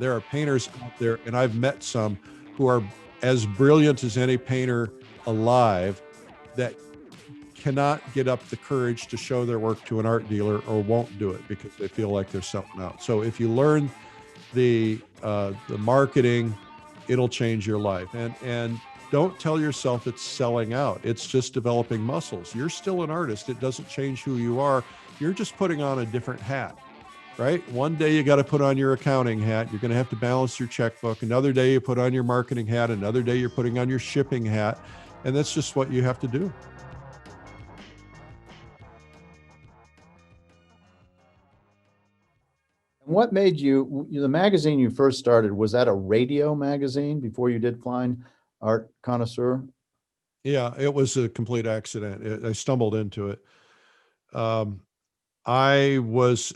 There are painters out there, and I've met some who are as brilliant as any painter alive that cannot get up the courage to show their work to an art dealer or won't do it because they feel like they're selling out. So if you learn the marketing, it'll change your life. And don't tell yourself it's selling out. It's just developing muscles. You're still an artist. It doesn't change who you are. You're just putting on a different hat, right? One day you got to put on your accounting hat. You're going to have to balance your checkbook. Another day you put on your marketing hat. Another day you're putting on your shipping hat. And that's just what you have to do. What made you, the magazine you first started, was that a radio magazine before you did Flying Art Connoisseur? Yeah, it was a complete accident. I stumbled into it. I was,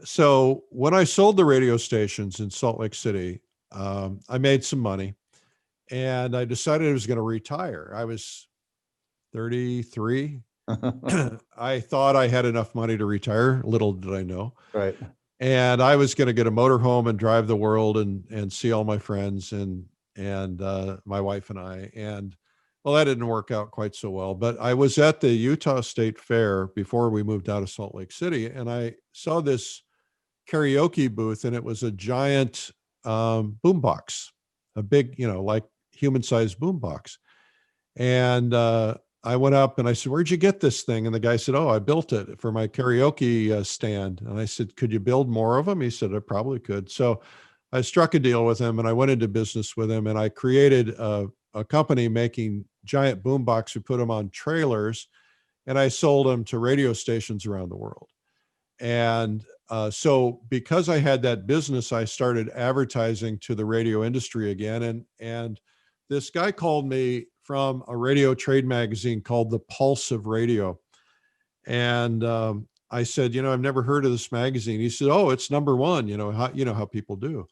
so when I sold the radio stations in Salt Lake City, I made some money and I decided I was going to retire. I was 33. I thought I had enough money to retire. Little did I know. Right. And I was going to get a motorhome and drive the world and see all my friends and my wife and I. And well, that didn't work out quite so well. But I was at the Utah State Fair before we moved out of Salt Lake City, and I saw this karaoke booth, and it was a giant boombox, a big, like human-sized boombox. And I went up and I said, "Where'd you get this thing?" And the guy said, "Oh, I built it for my karaoke stand." And I said, "Could you build more of them?" He said, "I probably could." So I struck a deal with him and I went into business with him, and I created a company making giant boombox. We put them on trailers and I sold them to radio stations around the world. And so because I had that business, I started advertising to the radio industry again. And this guy called me from a radio trade magazine called The Pulse of Radio. And I said, I've never heard of this magazine. He said, "Oh, it's number one," how people do.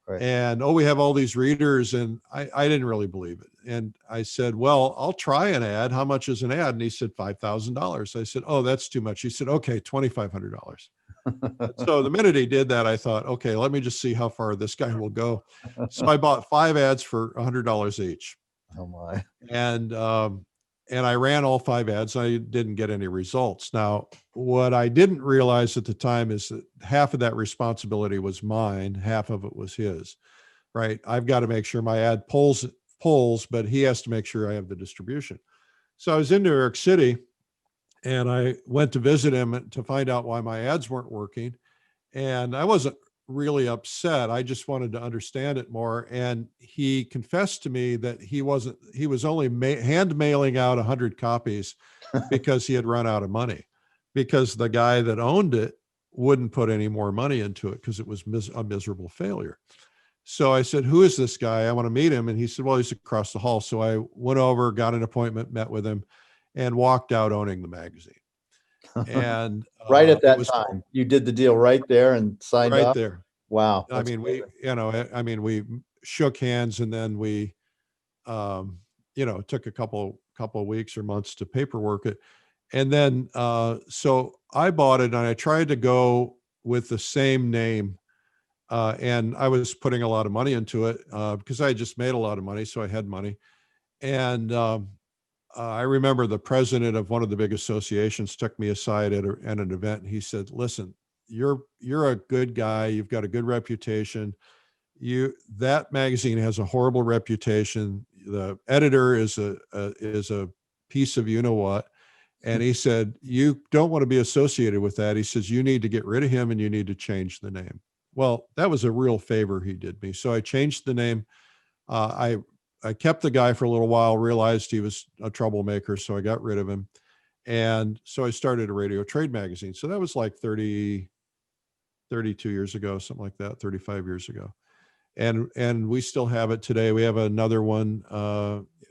Right. And, "Oh, we have all these readers." And I didn't really believe it. And I said, "Well, I'll try an ad. How much is an ad?" And he said, $5,000. I said, "Oh, that's too much." He said, "Okay, $2,500. So the minute he did that, I thought, okay, let me just see how far this guy will go. So I bought 5 ads for $100 each. Oh my. And I ran all 5 ads. I didn't get any results. Now, what I didn't realize at the time is that half of that responsibility was mine, half of it was his, right? I've got to make sure my ad pulls, but he has to make sure I have the distribution. So I was in New York City and I went to visit him to find out why my ads weren't working. And I wasn't really upset. I just wanted to understand it more. And he confessed to me that he was only hand mailing out 100 copies because he had run out of money, because the guy that owned it wouldn't put any more money into it because it was a miserable failure. So I said, "Who is this guy? I want to meet him." And he said, "Well, he's across the hall." So I went over, got an appointment, met with him, and walked out owning the magazine. And right at that time, you did the deal right there and signed right off. there. Wow. I mean, we shook hands, and then we, took a couple of weeks or months to paperwork it. And then, so I bought it and I tried to go with the same name. And I was putting a lot of money into it because I had just made a lot of money. So I had money. And I remember the president of one of the big associations took me aside at an event. And he said, "Listen, you're a good guy. You've got a good reputation. That magazine has a horrible reputation. The editor is a piece of what." And he said, "You don't want to be associated with that." He says, "You need to get rid of him and you need to change the name." Well, that was a real favor he did me. So I changed the name. I kept the guy for a little while, realized he was a troublemaker, so I got rid of him. And so I started a radio trade magazine. So that was like 32 years ago, something like that, 35 years ago. And we still have it today. We have another one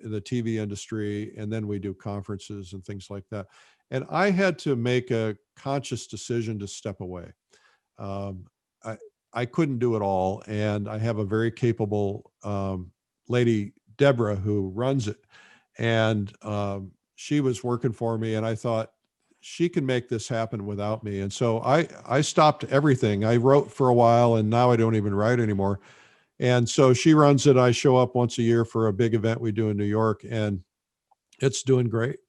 in the TV industry, and then we do conferences and things like that. And I had to make a conscious decision to step away. I couldn't do it all. And I have a very capable lady, Deborah, who runs it. And she was working for me. And I thought, she can make this happen without me. And so I stopped everything. I wrote for a while, and now I don't even write anymore. And so she runs it. I show up once a year for a big event we do in New York, and it's doing great.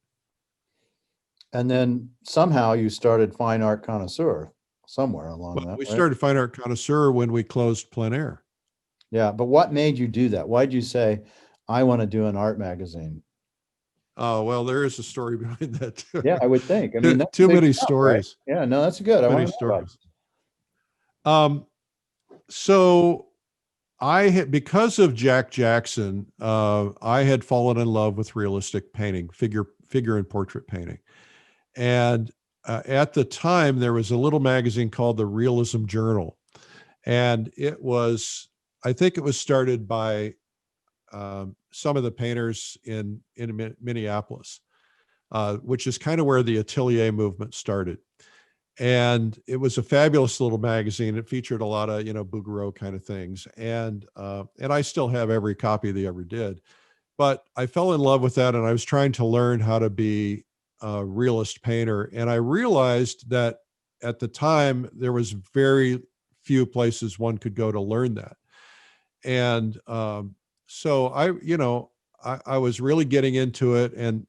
And then somehow you started Fine Art Connoisseur somewhere along Well, that, we right? started Fine Art Connoisseur when we closed Plein Air. Yeah, but what made you do that? Why'd you say, I want to do an art magazine? Oh, well, there is a story behind that too. Yeah, I would think. I Too, mean, that's a too big many jump, right? stories. Yeah, no, that's good. I Many want to know about stories. So I had, because of Jack Jackson, I had fallen in love with realistic painting, figure and portrait painting. And at the time, there was a little magazine called the Realism Journal. And it was, I think it was started by some of the painters in Minneapolis, which is kind of where the atelier movement started. And it was a fabulous little magazine. It featured a lot of, Bouguereau kind of things. And I still have every copy they ever did. But I fell in love with that, and I was trying to learn how to be a realist painter. And I realized that at the time, there was very few places one could go to learn that. And so I was really getting into it. And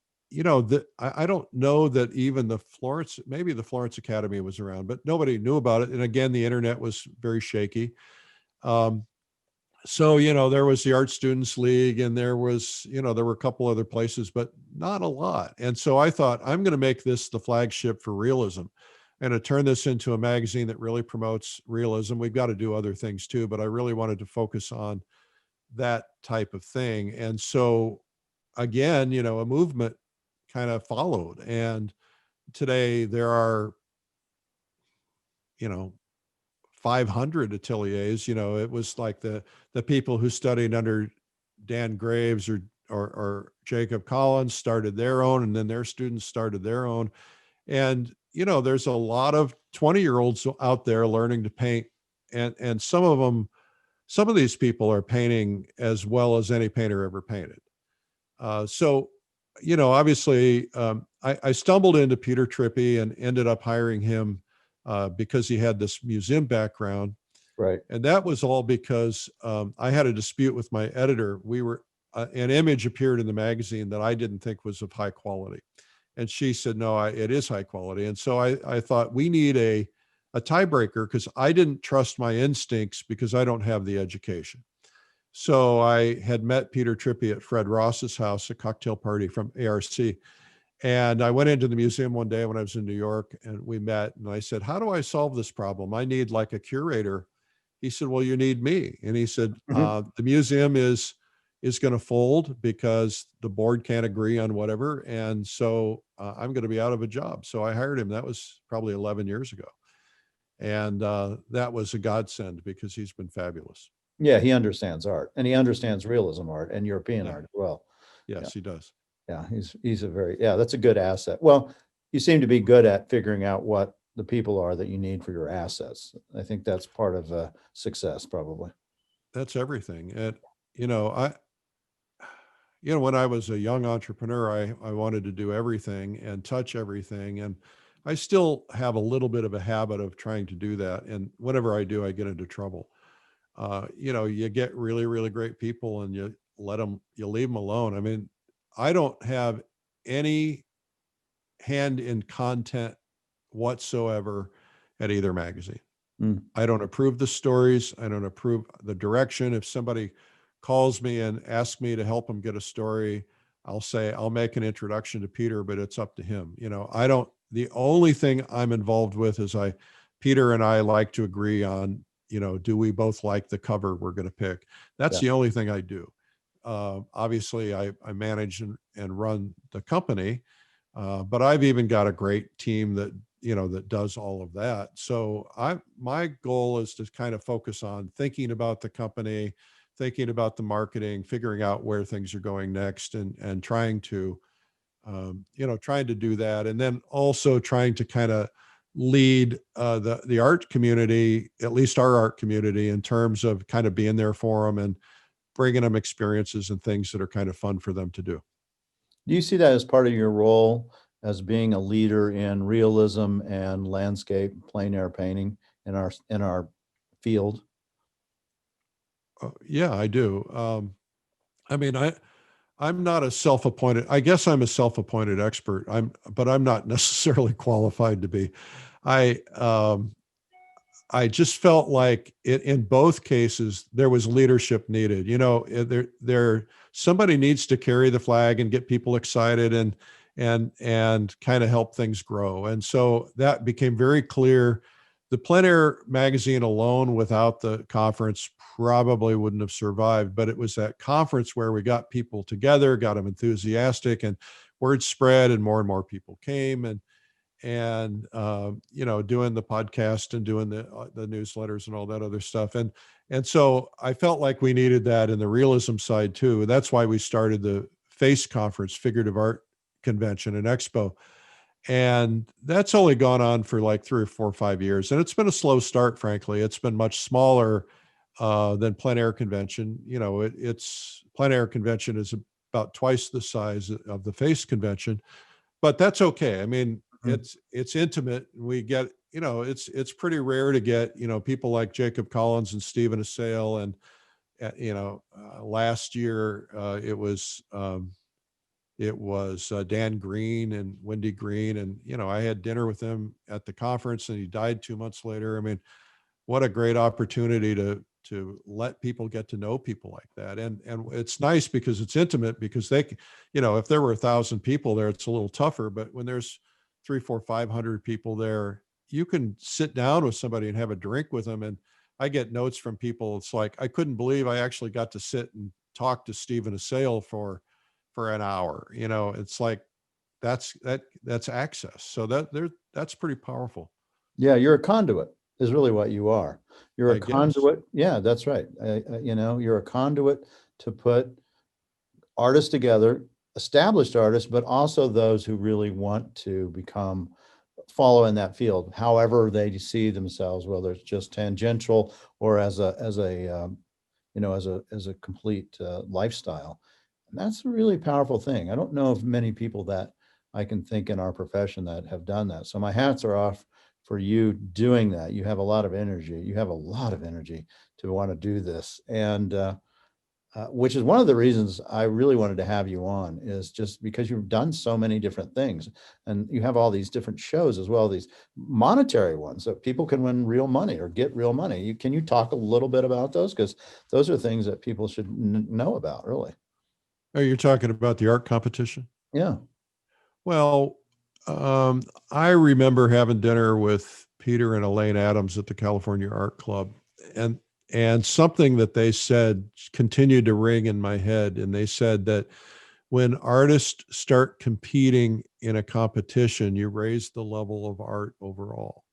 I don't know that even maybe the Florence Academy was around, but nobody knew about it. And again, the internet was very shaky. So, there was the Art Students League, and there were a couple other places, but not a lot. And so I thought, I'm going to make this the flagship for realism, and to turn this into a magazine that really promotes realism. We've got to do other things too, but I really wanted to focus on that type of thing. And so again, a movement kind of followed. And today there are, 500 ateliers. It was like the people who studied under Dan Graves or Jacob Collins started their own, and then their students started their own. And, there's a lot of 20-year-olds out there learning to paint. And some of these people are painting as well as any painter ever painted. So, obviously, I stumbled into Peter Trippi and ended up hiring him because he had this museum background. Right. And that was all because I had a dispute with my editor. An image appeared in the magazine that I didn't think was of high quality. And she said, no, it is high quality. And so I thought we need a tiebreaker, because I didn't trust my instincts because I don't have the education. So I had met Peter Trippi at Fred Ross's house, a cocktail party from ARC. And I went into the museum one day when I was in New York, and we met, and I said, how do I solve this problem? I need like a curator. He said, well, you need me. And he said, the museum is going to fold because the board can't agree on whatever. And so I'm going to be out of a job. So I hired him. That was probably 11 years ago. And that was a godsend because he's been fabulous. Yeah, he understands art, and he understands realism art and European art as well. Yes, he does. Yeah, that's a good asset. Well, you seem to be good at figuring out what the people are that you need for your assets. I think that's part of success, probably. That's everything. And, when I was a young entrepreneur, I wanted to do everything and touch everything. And I still have a little bit of a habit of trying to do that. And whenever I do, I get into trouble. You get really, really great people, and you leave them alone. I mean, I don't have any hand in content whatsoever at either magazine. I don't approve the stories. I don't approve the direction. If somebody calls me and asks me to help them get a story, I'll say, I'll make an introduction to Peter, but it's up to him. The only thing I'm involved with is Peter and I like to agree on, do we both like the cover we're going to pick? That's the only thing I do. Obviously I manage and run the company, but I've even got a great team that does all of that. So my goal is to kind of focus on thinking about the company, thinking about the marketing, figuring out where things are going next, and trying to do that. And then also trying to kind of lead the art community, at least our art community, in terms of kind of being there for them and bringing them experiences and things that are kind of fun for them to do. Do you see that as part of your role as being a leader in realism and landscape plein air painting in our field? Yeah, I do. I mean, I'm not a self-appointed, I guess I'm a self-appointed expert. But I'm not necessarily qualified to be. I, I just felt like in both cases there was leadership needed. Somebody needs to carry the flag and get people excited and kind of help things grow. And so that became very clear. The plein air magazine alone without the conference probably wouldn't have survived, but it was that conference where we got people together, got them enthusiastic, and word spread, and more people came. And doing the podcast and doing the newsletters and all that other stuff. And so I felt like we needed that in the realism side too. That's why we started the FACE conference, Figurative Art Convention and Expo. And that's only gone on for like 3 or 4 or 5 years. And it's been a slow start, frankly. It's been much smaller than plein air convention. It's plein air convention is about twice the size of the FACE convention, but that's okay. I mean, it's intimate. We get, it's pretty rare to get, people like Jacob Collins and Stephen Assail. And, last year it was Dan Green and Wendy Green. And, I had dinner with him at the conference, and he died 2 months later. I mean, what a great opportunity to let people get to know people like that. And it's nice because it's intimate, because if there were 1,000 people there, it's a little tougher, but when there's 300, 400, 500 people there, you can sit down with somebody and have a drink with them. And I get notes from people. It's like, I couldn't believe I actually got to sit and talk to Stephen Assail for an hour. It's like, that's access. So that's pretty powerful. Yeah, you're a conduit is really what you are. You're a I guess. conduit. Yeah, that's right. You're a conduit to put artists together, established artists, but also those who really want to follow in that field, however they see themselves, whether it's just tangential or as a complete lifestyle. And that's a really powerful thing. I don't know of many people that I can think in our profession that have done that. So my hats are off for you doing that. You have a lot of energy. You have a lot of energy to want to do this. And which is one of the reasons I really wanted to have you on, is just because you've done so many different things, and you have all these different shows as well, these monetary ones that people can win real money or get real money. Can you talk a little bit about those? Because those are things that people should know about, really. Oh, you're talking about the art competition? Yeah. Well, I remember having dinner with Peter and Elaine Adams at the California Art Club, and something that they said continued to ring in my head. And they said that when artists start competing in a competition, you raise the level of art overall.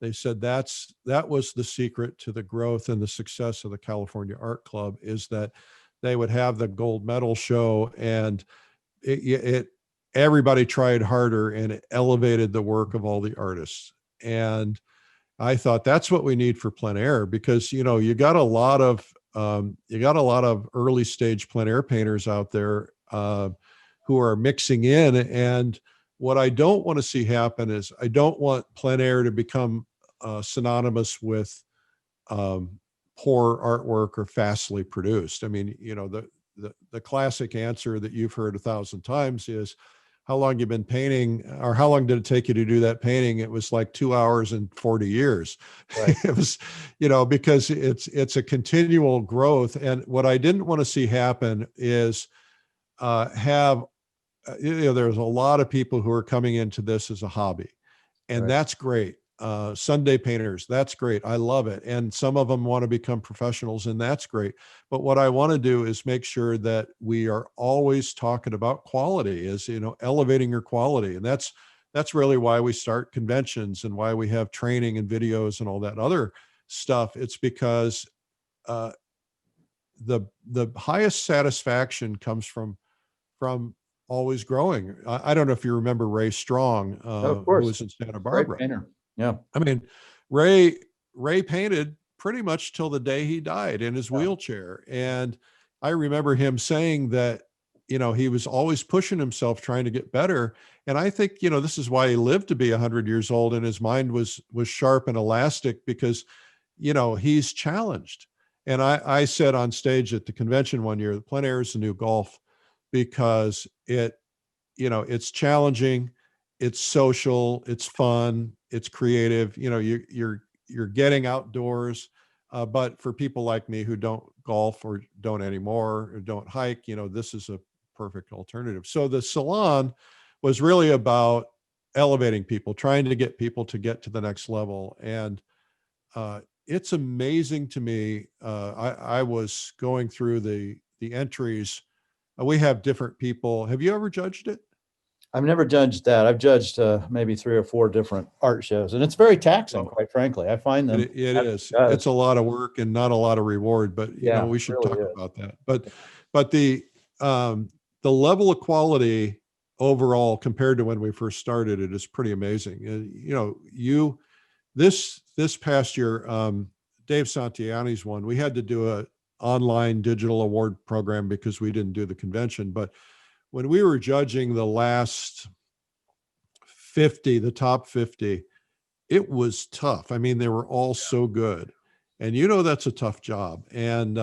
They said that was the secret to the growth and the success of the California Art Club, is that they would have the gold medal show, and everybody tried harder, and it elevated the work of all the artists. And I thought that's what we need for plein air, because you got a lot of early stage plein air painters out there who are mixing in. And what I don't want to see happen is, I don't want plein air to become synonymous with poor artwork or fastly produced. I mean, the classic answer that you've heard 1,000 times is, how long you been painting, or how long did it take you to do that painting? It was like 2 hours and 40 years. Right. It was, because it's a continual growth. And what I didn't want to see happen is there's a lot of people who are coming into this as a hobby, and Right. that's great. Sunday painters, that's great. I love it. And some of them want to become professionals, and that's great. But what I want to do is make sure that we are always talking about quality, is, elevating your quality. And that's really why we start conventions and why we have training and videos and all that other stuff. It's because the highest satisfaction comes from always growing. I don't know if you remember Ray Strong, Of who course. was in Santa Great Barbara. painter. Yeah. I mean, Ray painted pretty much till the day he died in his wheelchair. And I remember him saying that, he was always pushing himself, trying to get better. And I think, you know, this is why he lived to be 100 years old, and his mind was sharp and elastic, because, you know, he's challenged. And I said on stage at the convention one year, the plein air is the new golf, because it, you know, it's challenging, it's social, it's fun, it's creative. You know, you're getting outdoors. But for people like me who don't golf or don't anymore or don't hike, you know, this is a perfect alternative. So the salon was really about elevating people, trying to get people to get to the next level. And it's amazing to me. I was going through the entries. We have different people. Have you ever judged it? I've never judged that. I've judged maybe 3 or 4 different art shows, and it's very taxing, Oh, quite frankly. I find them. it As is. it does. It's a lot of work and not a lot of reward, but you know, Yeah, it we should really talk is. about that. But the level of quality overall compared to when we first started it is pretty amazing. You know, this past year, Dave Santiani's one, we had to do a online digital award program because we didn't do the convention. But when we were judging the last 50, the top 50, it was tough. I mean, they were all so good, and you know that's a tough job. And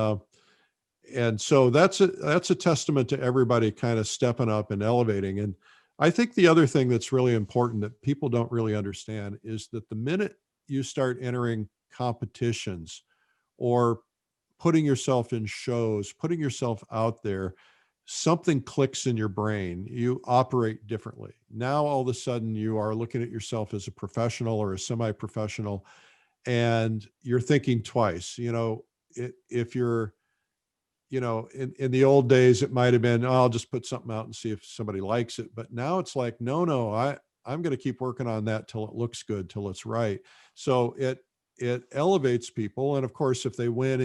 so that's a testament to everybody kind of stepping up and elevating. And I think the other thing that's really important that people don't really understand is that the minute you start entering competitions or putting yourself in shows, putting yourself out there, something clicks in your brain. You operate differently. Now, all of a sudden, you are looking at yourself as a professional or a semi-professional, and you're thinking twice. You know, if you're, you know, in the old days, it might have been, oh, I'll just put something out and see if somebody likes it. But now it's like, no, I'm going to keep working on that till it looks good, till it's right. So it elevates people. And of course, if they win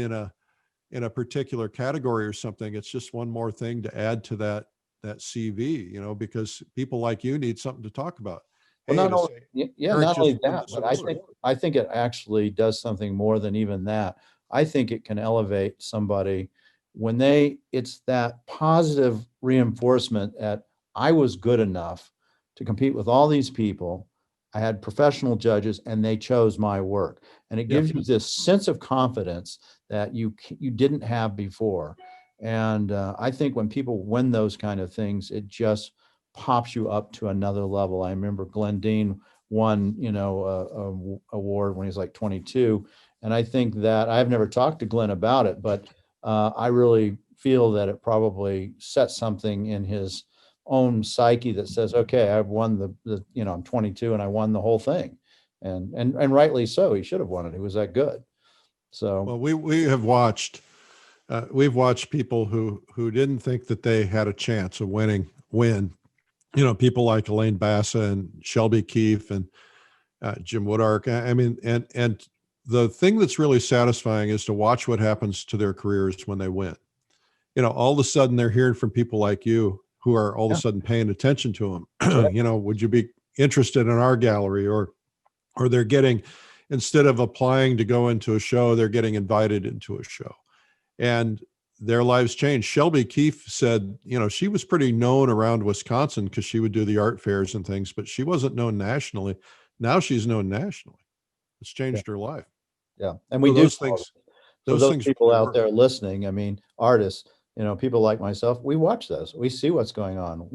in a particular category or something, it's just one more thing to add to that CV, you know, because people like you need something to talk about. Well, Hey, not to only, say, yeah, Eric not just only won that, this but award. I think it actually does something more than even that. I think it can elevate somebody when it's that positive reinforcement that I was good enough to compete with all these people. I had professional judges and they chose my work. And it Yeah. gives you this sense of confidence that you didn't have before. And I think when people win those kind of things, it just pops you up to another level. I remember Glenn Dean won, a award when he was like 22. And I think that I've never talked to Glenn about it, but I really feel that it probably set something in his own psyche that says, okay, I've won I'm 22 and I won the whole thing. And rightly so. He should have won it. He was that good. So, Well, we have watched, we've watched people who didn't think that they had a chance of win. You know, people like Elaine Bassa and Shelby Keefe and Jim Woodark. I mean, and the thing that's really satisfying is to watch what happens to their careers when they win. You know, all of a sudden they're hearing from people like you who are all of yeah, a sudden paying attention to that's them. right. You know, would you be interested in our gallery? Or they're getting, instead of applying to go into a show, they're getting invited into a show, and their lives change. Shelby Keefe said, you know, she was pretty known around Wisconsin because she would do the art fairs and things, but she wasn't known nationally. Now she's known nationally. It's Yeah. changed her life. Yeah. And we So do call for those those things people really out work. there listening. I mean, artists, people like myself, we watch those, we see what's going on,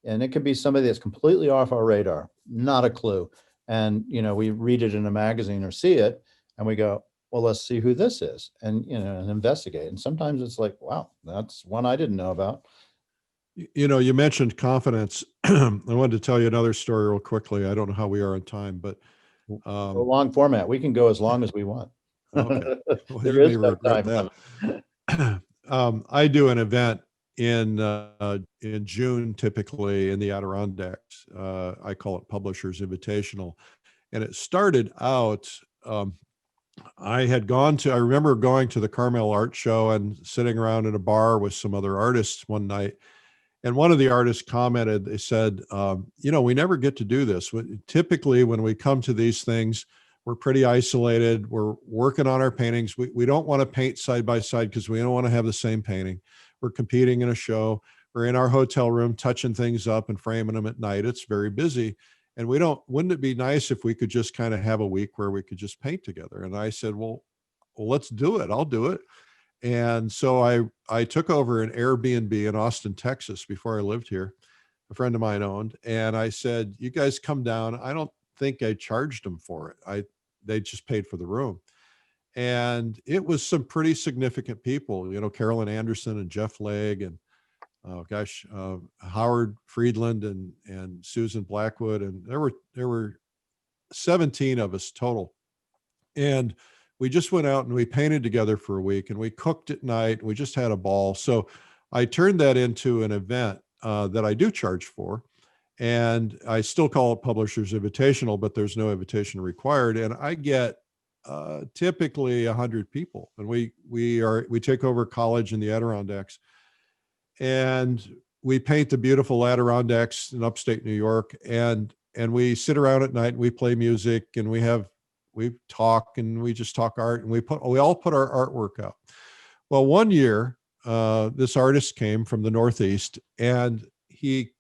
and it could be somebody that's completely off our radar, not a clue. And, we read it in a magazine or see it and we go, well, let's see who this is and investigate. And sometimes it's like, wow, that's one I didn't know about. You know, you mentioned confidence. I wanted to tell you another story real quickly. I don't know how we are on time, but A um, long format. We can go as long as we want. okay. Well, There you is may no regret time that. limit. I do an event in June, typically in the Adirondacks. I call it Publishers Invitational, and it started out. Um, I remember going to the Carmel Art Show and sitting around in a bar with some other artists one night. And one of the artists commented, they said, you know, we never get to do this. Typically, when we come to these things, we're pretty isolated. We're working on our paintings. We don't want to paint side by side because we don't want to have the same painting. We're competing in a show. or in our hotel room touching things up and framing them at night. It's very busy. And wouldn't it be nice if we could just kind of have a week where we could just paint together? And I said, well, let's do it. I'll do it. And so I took over an Airbnb in Austin, Texas before I lived here. A friend of mine owned, and I said, you guys come down. I don't think I charged them for it. They just paid for the room. And it was some pretty significant people, Carolyn Anderson and Jeff Legg and Howard Friedland and Susan Blackwood. And there were 17 of us total. And we just went out and we painted together for a week, and we cooked at night. We just had a ball. So I turned that into an event that I do charge for. And I still call it Publishers Invitational, but there's no invitation required. And I get typically 100 people. And we take over college in the Adirondacks. And we paint the beautiful Adirondacks in upstate New York. And we sit around at night and we play music, and we talk, and we just talk art, and we all put our artwork out. Well, one year, this artist came from the Northeast, and he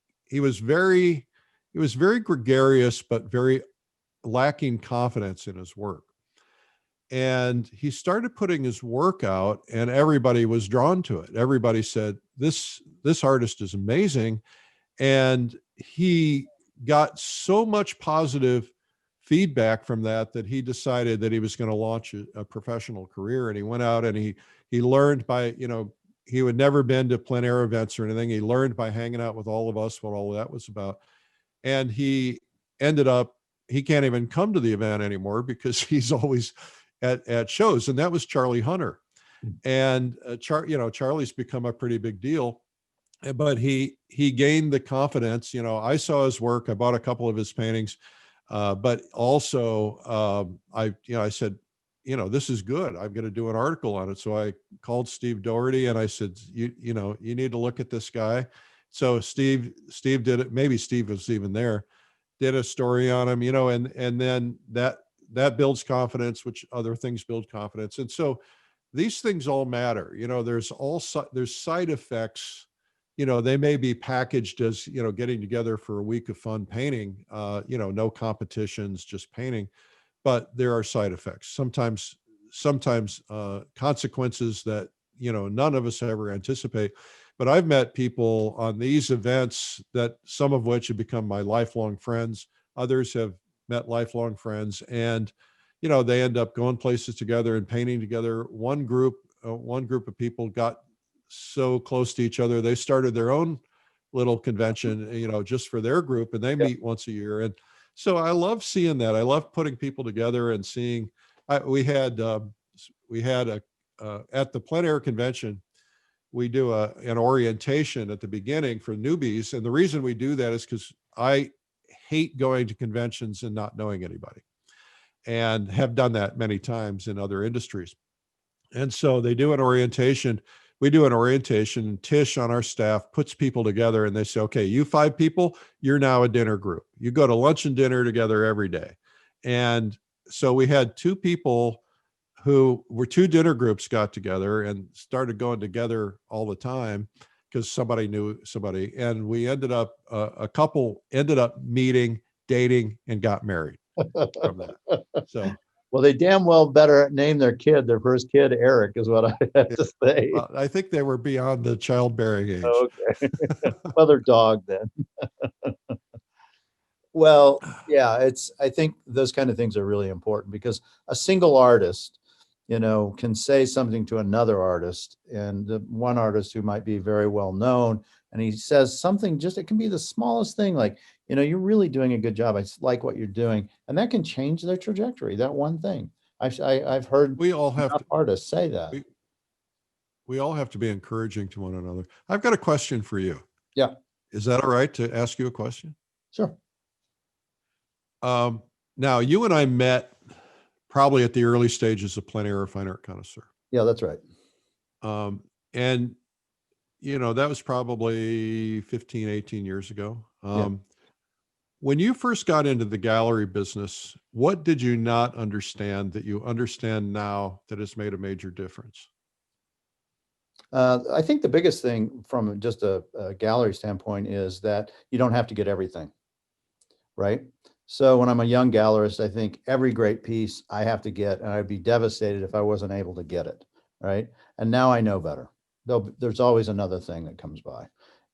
was very gregarious, but very lacking confidence in his work. And he started putting his work out, and everybody was drawn to it. Everybody said, this artist is amazing. And he got so much positive feedback from that he decided that he was going to launch a professional career. And he went out and he learned by, he had never been to plein air events or anything. He learned by hanging out with all of us what all of that was about. And he ended up, he can't even come to the event anymore because he's always at shows. And that was Charlie Hunter. And Charlie's become a pretty big deal, but he gained the confidence. I saw his work. I bought a couple of his paintings. But also, I said, this is good. I'm going to do an article on it. So I called Steve Doherty and I said, you need to look at this guy. So Steve did it. Maybe Steve was even there, did a story on him, and then that builds confidence, which other things build confidence. And so these things all matter. There's side effects. They may be packaged as, getting together for a week of fun painting, no competitions, just painting, but there are side effects. Sometimes consequences that, none of us ever anticipate. But I've met people on these events that some of which have become my lifelong friends. Others have met lifelong friends, and, they end up going places together and painting together. One group of people got so close to each other, they started their own little convention, just for their group, and they meet once a year. And so I love seeing that. I love putting people together and seeing. We had at the plein air convention, we do an orientation at the beginning for newbies, and the reason we do that is because I hate going to conventions and not knowing anybody, and have done that many times in other industries. And so they do an orientation. We do an orientation, and Tish on our staff puts people together, and they say, okay, you 5 people, you're now a dinner group. You go to lunch and dinner together every day. And so we had 2 people who were 2 dinner groups got together and started going together all the time because somebody knew somebody. And we ended up, a couple ended up meeting, dating, and got married from that. So. Well, they damn well better name their first kid, Eric, is what I have to say. I think they were beyond the childbearing age. Okay. Mother dog then. Well, yeah, I think those kind of things are really important, because a single artist, can say something to another artist, and the one artist who might be very well known, and he says something, it can be the smallest thing, like, you're really doing a good job. I like what you're doing. And that can change their trajectory, that one thing. I've heard we all have artists say that. We all have to be encouraging to one another. I've got a question for you. Yeah. Is that all right to ask you a question? Sure. Now, you and I met probably at the early stages of Plein Air Fine Art Connoisseur. Yeah, that's right. And, that was probably 15, 18 years ago. When you first got into the gallery business, what did you not understand that you understand now that has made a major difference? I think the biggest thing from just a gallery standpoint is that you don't have to get everything, right? So when I'm a young gallerist, I think every great piece I have to get, and I'd be devastated if I wasn't able to get it, right? And now I know better. There's always another thing that comes by,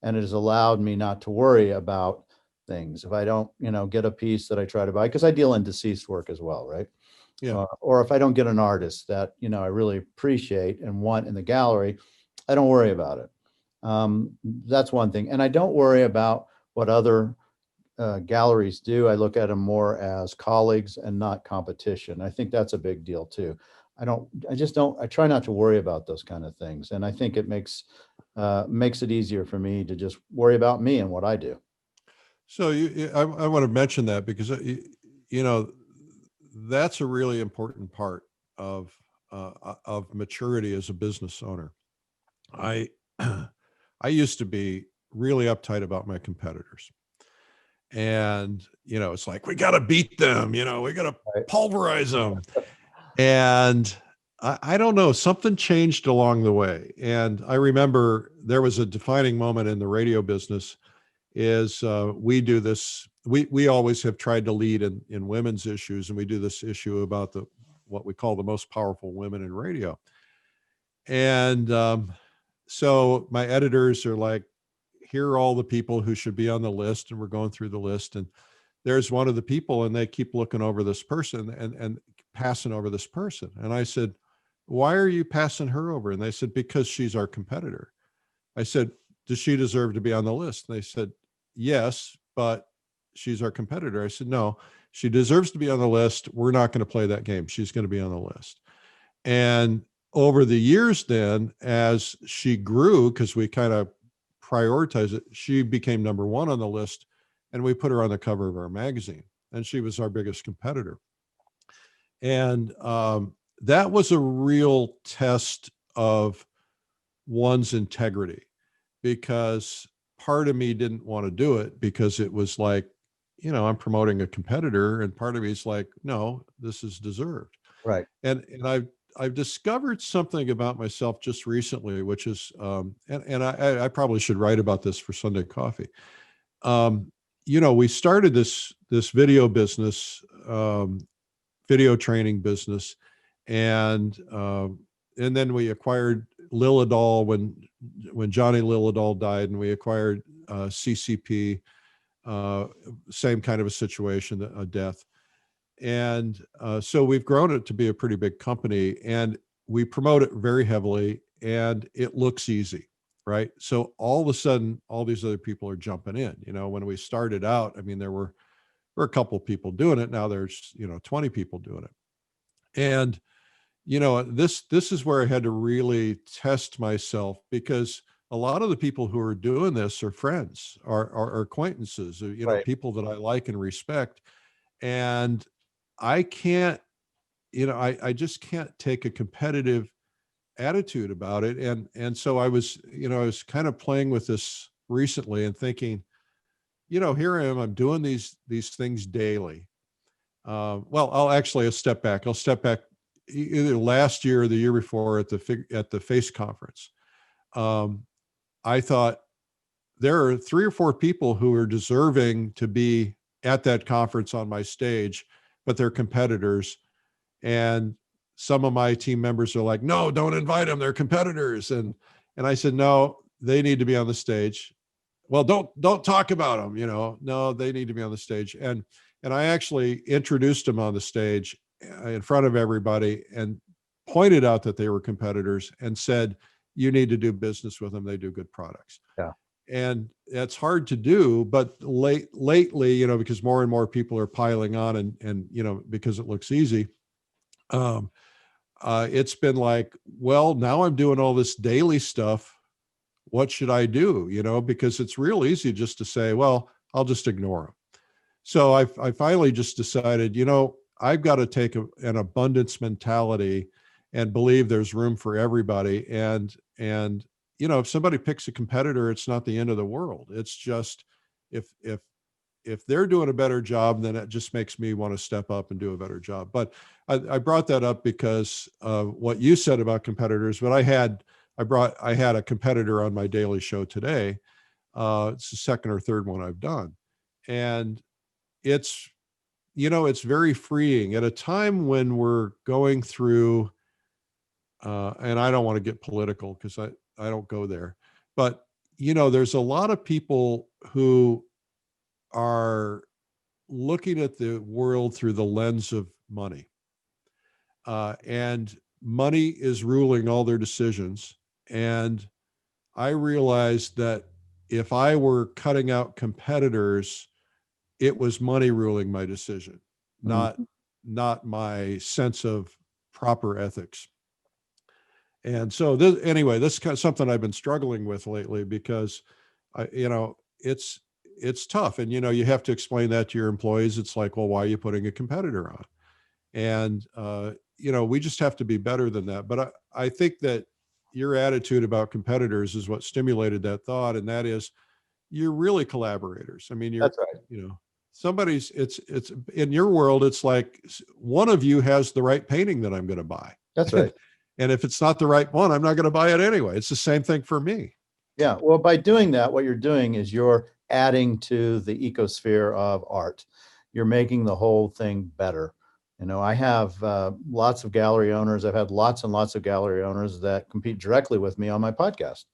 and it has allowed me not to worry about things. If I don't, get a piece that I try to buy, because I deal in deceased work as well, right? Yeah. Or if I don't get an artist that, I really appreciate and want in the gallery, I don't worry about it. That's one thing. And I don't worry about what other galleries do. I look at them more as colleagues and not competition. I think that's a big deal too. I try not to worry about those kind of things. And I think it makes it easier for me to just worry about me and what I do. So I want to mention that because, you know, that's a really important part of maturity as a business owner. I, I used to be really uptight about my competitors. And, it's like, we got to beat them, we got to Right. pulverize them. And I don't know, something changed along the way. And I remember there was a defining moment in the radio business is we do this, we always have tried to lead in women's issues. And we do this issue about what we call the most powerful women in radio. And so my editors are like, here are all the people who should be on the list. And we're going through the list. And there's one of the people, and they keep looking over this person and passing over this person. And I said, why are you passing her over? And they said, because she's our competitor. I said, does she deserve to be on the list? And they said, yes, but she's our competitor. I said, no, she deserves to be on the list. We're not going to play that game. She's going to be on the list. And over the years then, as she grew, because we kind of prioritize it, she became number one on the list, and we put her on the cover of our magazine, and she was our biggest competitor. And that was a real test of one's integrity, because part of me didn't want to do it because it was like, I'm promoting a competitor, and part of me is like, no, this is deserved. Right. And I've discovered something about myself just recently, which is, and I probably should write about this for Sunday Coffee. We started this video business, video training business, and then we acquired Lilladol when Johnny Lilladol died, and we acquired CCP, same kind of a situation, a death. And so we've grown it to be a pretty big company, and we promote it very heavily, and it looks easy, right? So all of a sudden, all these other people are jumping in. When we started out, I mean, there were a couple of people doing it. Now there's 20 people doing it, and this is where I had to really test myself, because a lot of the people who are doing this are friends, are acquaintances, Right. people that I like and respect, and I can't, I just can't take a competitive attitude about it. And so I was kind of playing with this recently and thinking, here I am, I'm doing these things daily. Well, I'll step back. I'll step back either last year or the year before at the FACE conference. I thought there are 3 or 4 people who are deserving to be at that conference on my stage, but they're competitors. And some of my team members are like, no, don't invite them, they're competitors. And I said, no, they need to be on the stage. Well, don't talk about them, no, they need to be on the stage. And I actually introduced them on the stage in front of everybody and pointed out that they were competitors and said, you need to do business with them. They do good products. Yeah. And that's hard to do, but lately, because more and more people are piling on and because it looks easy, it's been like, well, now I'm doing all this daily stuff. What should I do? Because it's real easy just to say, well, I'll just ignore them. So I finally just decided, I've got to take an abundance mentality and believe there's room for everybody. And if somebody picks a competitor, it's not the end of the world. It's just, if they're doing a better job, then it just makes me want to step up and do a better job. But I brought that up because of what you said about competitors, but I had I had a competitor on my daily show today. It's the second or third one I've done. And it's, it's very freeing at a time when we're going through, and I don't want to get political because I don't go there, but there's a lot of people who are looking at the world through the lens of money. And money is ruling all their decisions. And I realized that if I were cutting out competitors, it was money ruling my decision, not Mhm. not my sense of proper ethics. And so anyway, this is kind of something I've been struggling with lately because it's tough. And, you have to explain that to your employees. It's like, well, why are you putting a competitor on? And, we just have to be better than that. But I think that your attitude about competitors is what stimulated that thought. And that is, you're really collaborators. I mean, That's right. it's in your world, it's like one of you has the right painting that I'm going to buy. That's right. And if it's not the right one, I'm not going to buy it anyway. It's the same thing for me. Yeah. Well, by doing that, what you're doing is you're adding to the ecosphere of art. You're making the whole thing better. I have lots of gallery owners. I've had lots and lots of gallery owners that compete directly with me on my podcast,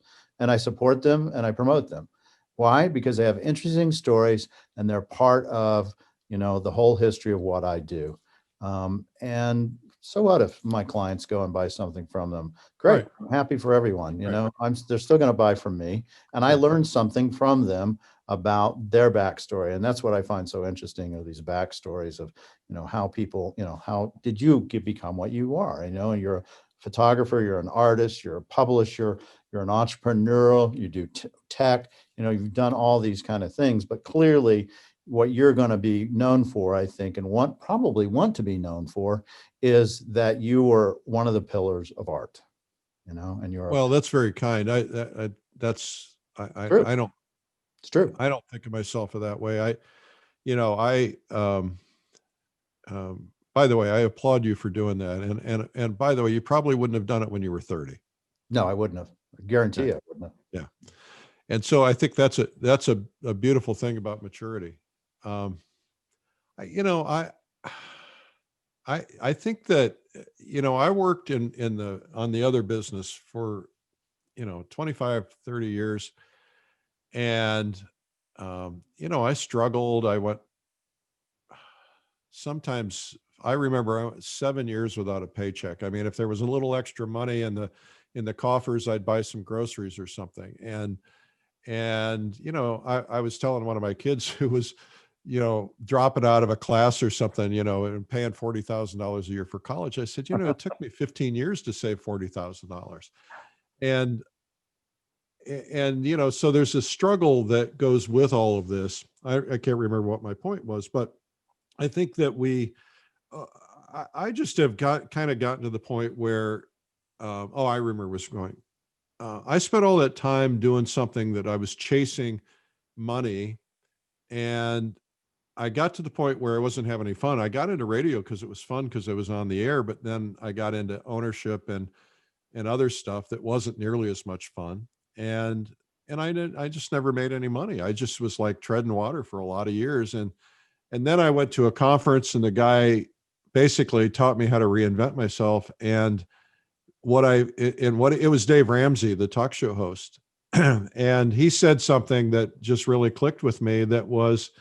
and I support them and I promote them. Why? Because they have interesting stories and they're part of, the whole history of what I do. And so what if my clients go and buy something from them? Great. Right. I'm happy for everyone. Right. They're still going to buy from me. And I Yeah. learned something from them about their backstory. And that's what I find so interesting of these backstories of, how people, how did you become what you are? And you're a photographer, you're an artist, you're a publisher, you're an entrepreneur, you do tech, you've done all these kind of things, but clearly what you're going to be known for, I think, and probably want to be known for is that you were one of the pillars of art, and you're Well, that's very kind. true. I don't, It's true. I don't think of myself in that way. By the way, I applaud you for doing that. And by the way, you probably wouldn't have done it when you were 30. No, I wouldn't have. I guarantee Yeah. you I wouldn't have. Yeah. And so I think that's a beautiful thing about maturity. Um, I, you know, I think that, I worked on the other business for, 25, 30 years. And, I struggled. Sometimes I remember I went 7 years without a paycheck. I mean, if there was a little extra money in the coffers, I'd buy some groceries or something. And I was telling one of my kids who was, dropping out of a class or something, and paying $40,000 a year for college. I said, it took me 15 years to save $40,000. And so there's a struggle that goes with all of this. I can't remember what my point was, but I think that uh, I just have kind of gotten to the point where, I remember was going, I spent all that time doing something that I was chasing money, and I got to the point where I wasn't having any fun. I got into radio because it was fun because I was on the air, but then I got into ownership and other stuff that wasn't nearly as much fun. And I just never made any money. I just was like treading water for a lot of years. And then I went to a conference and the guy basically taught me how to reinvent myself. And it was Dave Ramsey, the talk show host. And he said something that just really clicked with me. That was,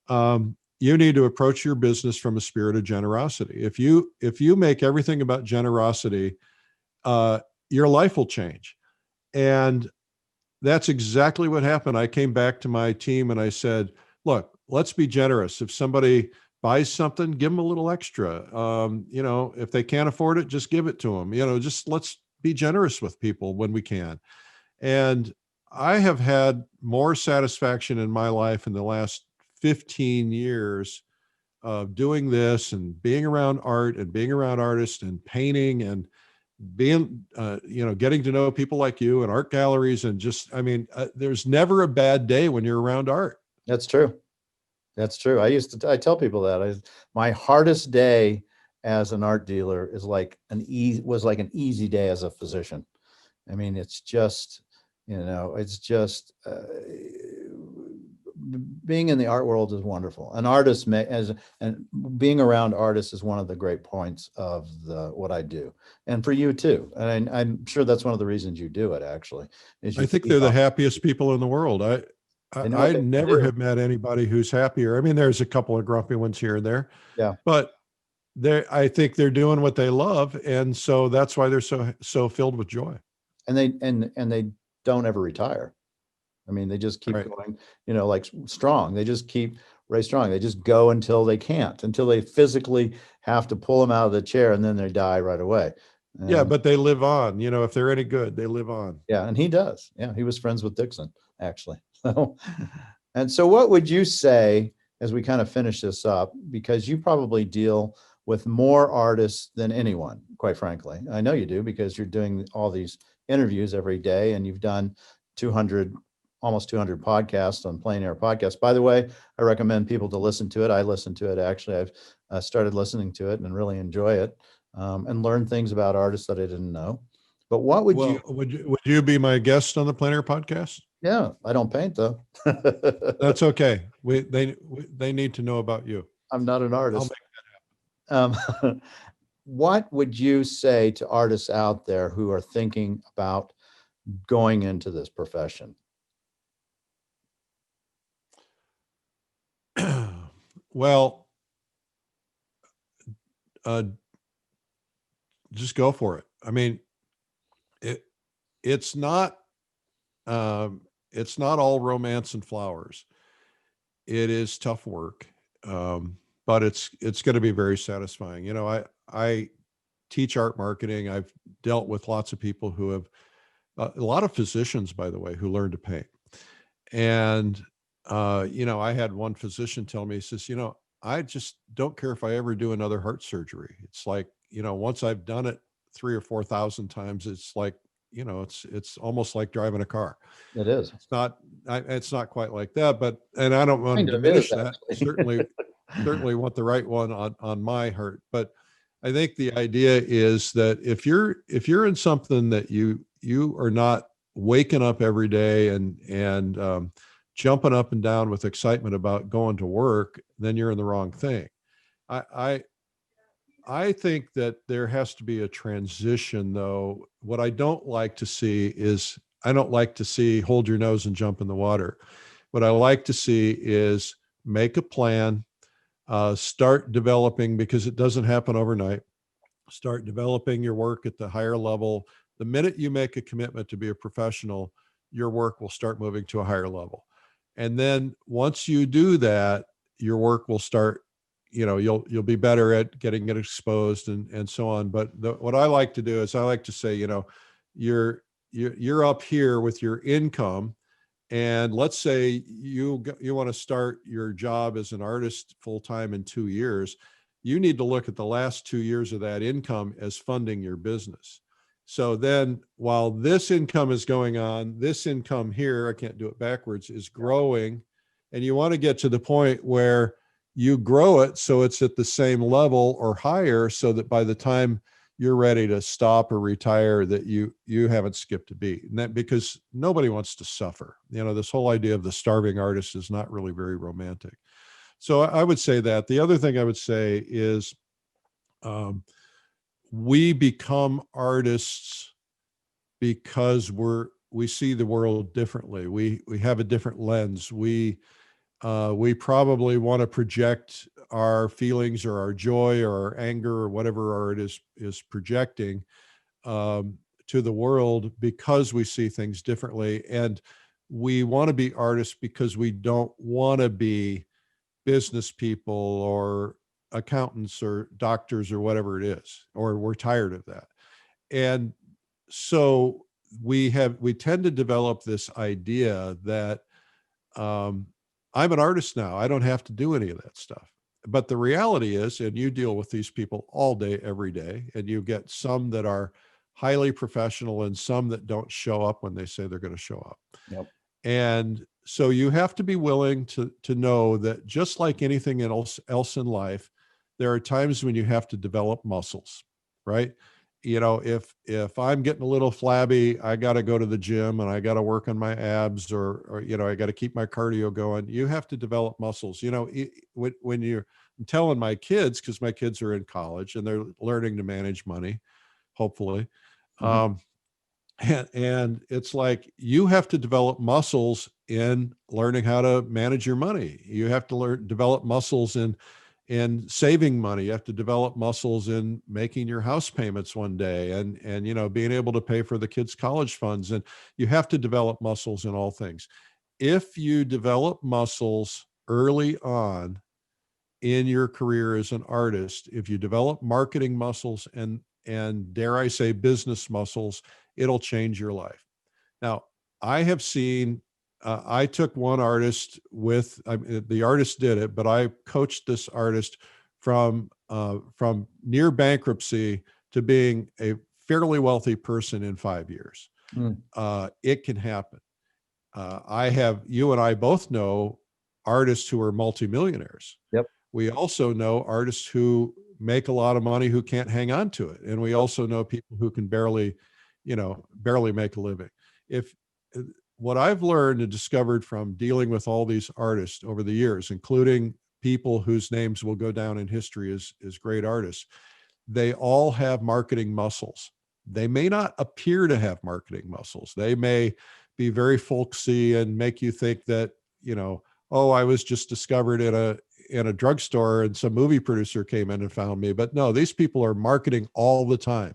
you need to approach your business from a spirit of generosity. If you make everything about generosity, your life will change. And that's exactly what happened. I came back to my team and I said, look, let's be generous. If somebody buys something, give them a little extra. If they can't afford it, just give it to them. Just let's be generous with people when we can. And I have had more satisfaction in my life in the last 15 years of doing this and being around art and being around artists and painting and being, getting to know people like you and art galleries. And just, there's never a bad day when you're around art. That's true. That's true. I tell people that my hardest day as an art dealer was like an easy day as a physician. I mean, it's just, it's just, being in the art world is wonderful. An artist and being around artists is one of the great points of what I do, and for you too. And I'm sure that's one of the reasons you do it. Actually, is I you think feed they're the off. happiest people in the world. They know what I they can never do. have met anybody who's happier. I mean, there's a couple of grumpy ones here and there, Yeah, but I think they're doing what they love. And so that's why they're so filled with joy. and they don't ever retire. I mean, they just keep Right. going, like strong. They just keep Ray Strong. They just go until they can't, until they physically have to pull them out of the chair, and then they die right away. Yeah. And But they live on, if they're any good, they live on. yeah, and he does. Yeah, he was friends with Dixon, actually. So, and so what would you say as we kind of finish this up? Because you probably deal with more artists than anyone, quite frankly. I know you do, because you're doing all these interviews every day, and you've done 200, almost 200 podcasts on Plein Air Podcast. By the way, I recommend people to listen to it. I listen to it. Actually, I've started listening to it and really enjoy it, and learn things about artists that I didn't know. But what would you? Well, would you be my guest on the Plein Air podcast? Yeah, I don't paint though. That's okay. They need to know about you. I'm not an I'll artist. make Um, what would you say to artists out there who are thinking about going into this profession? Well, uh, just go for it. I mean, it it's not it's not all romance and flowers. It is tough work, but it's going to be very satisfying. I teach art marketing. I've dealt with lots of people who have a lot of physicians, by the way, who learn to paint. And I had one physician tell me, he says, I just don't care if I ever do another heart surgery. It's like, once I've done it 3 or 4 thousand times, it's like, it's almost like driving a car. It is. It's not quite like that, and I don't want Kind to of is, diminish that. Certainly want the right one on my heart. But I think the idea is that if you're in something that you are not waking up every day and jumping up and down with excitement about going to work, then you're in the wrong thing. I I think that there has to be a transition, though. What I don't like to see is I don't like to see hold your nose and jump in the water. What I like to see is make a plan, start developing, because it doesn't happen overnight. Start developing your work at the higher level. The minute you make a commitment to be a professional, your work will start moving to a higher level. And then once you do that, your work will start, you'll be better at getting it exposed and so on. But what I like to do is I like to say, you're up here with your income, and let's say you want to start your job as an artist full time in 2 years. You need to look at the last 2 years of that income as funding your business. So then while this income is going on, this income here, I can't do it backwards, is growing. And you want to get to the point where you grow it so it's at the same level or higher, so that by the time you're ready to stop or retire, that you haven't skipped a beat. And that, because nobody wants to suffer. This whole idea of the starving artist is not really very romantic. So I would say that. The other thing I would say is we become artists because we see the world differently. We have a different lens. We probably want to project our feelings or our joy or our anger or whatever art is projecting to the world, because we see things differently. And we want to be artists because we don't want to be business people or accountants or doctors or whatever it is, or we're tired of that. And so we tend to develop this idea that I'm an artist now, I don't have to do any of that stuff. But the reality is, and you deal with these people all day, every day, and you get some that are highly professional and some that don't show up when they say they're going to show up. Yep. And so you have to be willing to know that, just like anything else in life, there are times when you have to develop muscles, right? if I'm getting a little flabby, I got to go to the gym and I got to work on my abs, or I got to keep my cardio going. You have to develop muscles. When I'm telling my kids, because my kids are in college and they're learning to manage money, hopefully. Mhm. Um, and it's like, you have to develop muscles in learning how to manage your money. You have to develop muscles in saving money. You have to develop muscles in making your house payments one day, and being able to pay for the kids' college funds. And you have to develop muscles in all things. If you develop muscles early on in your career as an artist, if you develop marketing muscles and dare I say business muscles, it'll change your life. Now, I have seen, I took one artist the artist did it, but I coached this artist from near bankruptcy to being a fairly wealthy person in 5 years. Mm. It can happen. You and I both know artists who are multimillionaires. Yep. We also know artists who make a lot of money who can't hang on to it. And we also know people who can barely make a living. If What I've learned and discovered from dealing with all these artists over the years, including people whose names will go down in history as great artists, they all have marketing muscles. They may not appear to have marketing muscles. They may be very folksy and make you think that, oh, I was just discovered in a drugstore and some movie producer came in and found me. But no, these people are marketing all the time.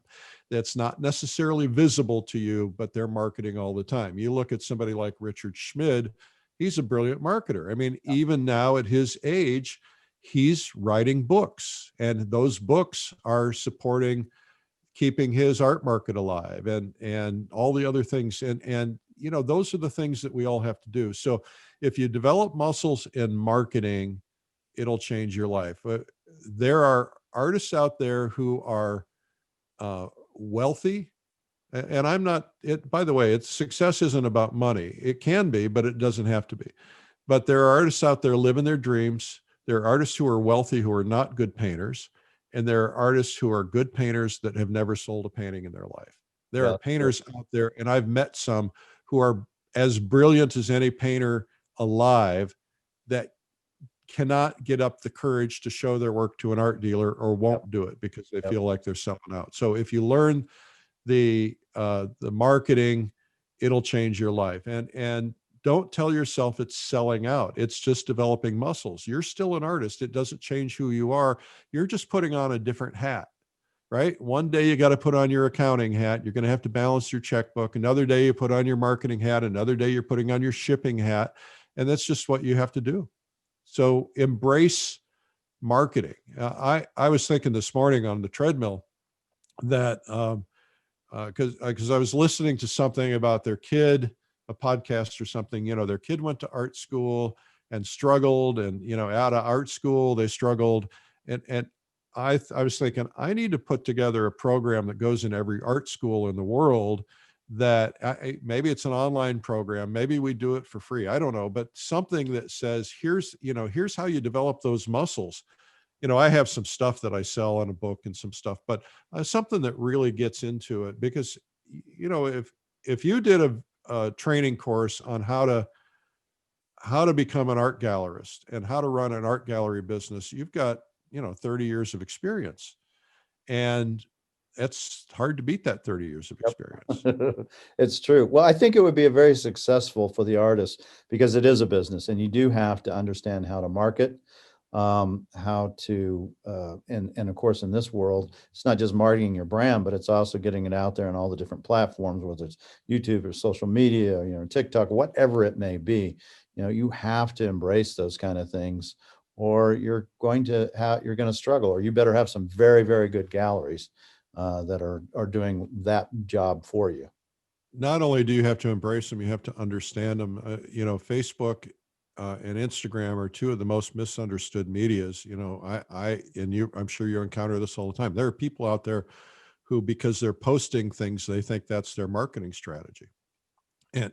That's not necessarily visible to you, but they're marketing all the time. You look at somebody like Richard Schmid, he's a brilliant marketer. I mean, even now at his age, he's writing books, and those books are supporting keeping his art market alive and all the other things. And those are the things that we all have to do. So if you develop muscles in marketing, it'll change your life. There are artists out there who are wealthy, and I'm not it by the way, success isn't about money. It can be, but it doesn't have to be. But there are artists out there living their dreams. There are artists who are wealthy who are not good painters, and there are artists who are good painters that have never sold a painting in their life. There Yeah. are painters out there, and I've met some who are as brilliant as any painter alive, that cannot get up the courage to show their work to an art dealer, or Yep. won't do it because they Yep. feel like they're selling out. So if you learn the marketing, it'll change your life. And don't tell yourself it's selling out. It's just developing muscles. You're still an artist. It doesn't change who you are. You're just putting on a different hat, right? One day you got to put on your accounting hat. You're going to have to balance your checkbook. Another day you put on your marketing hat. Another day you're putting on your shipping hat. And that's just what you have to do. So embrace marketing. I was thinking this morning on the treadmill that because I was listening to something about their kid, a podcast or something. Their kid went to art school and struggled, and out of art school they struggled, and I was thinking, I need to put together a program that goes in every art school in the world. That maybe it's an online program, maybe we do it for free, I don't know, but something that says, here's how you develop those muscles. I have some stuff that I sell in a book and some stuff, but something that really gets into it. Because, if you did a training course on how to become an art gallerist and how to run an art gallery business, you've got, 30 years of experience. And it's hard to beat that 30 years of experience. Yep. It's true. Well, I think it would be a very successful for the artist, because it is a business and you do have to understand how to market, how to, and of course, in this world, it's not just marketing your brand, but it's also getting it out there on all the different platforms, whether it's YouTube or social media, TikTok, whatever it may be. You have to embrace those kind of things, or you're going to struggle, or you better have some very, very good galleries that are doing that job for you. Not only do you have to embrace them, you have to understand them. Facebook and Instagram are two of the most misunderstood medias. I'm sure you encounter this all the time. There are people out there who, because they're posting things, they think that's their marketing strategy. And,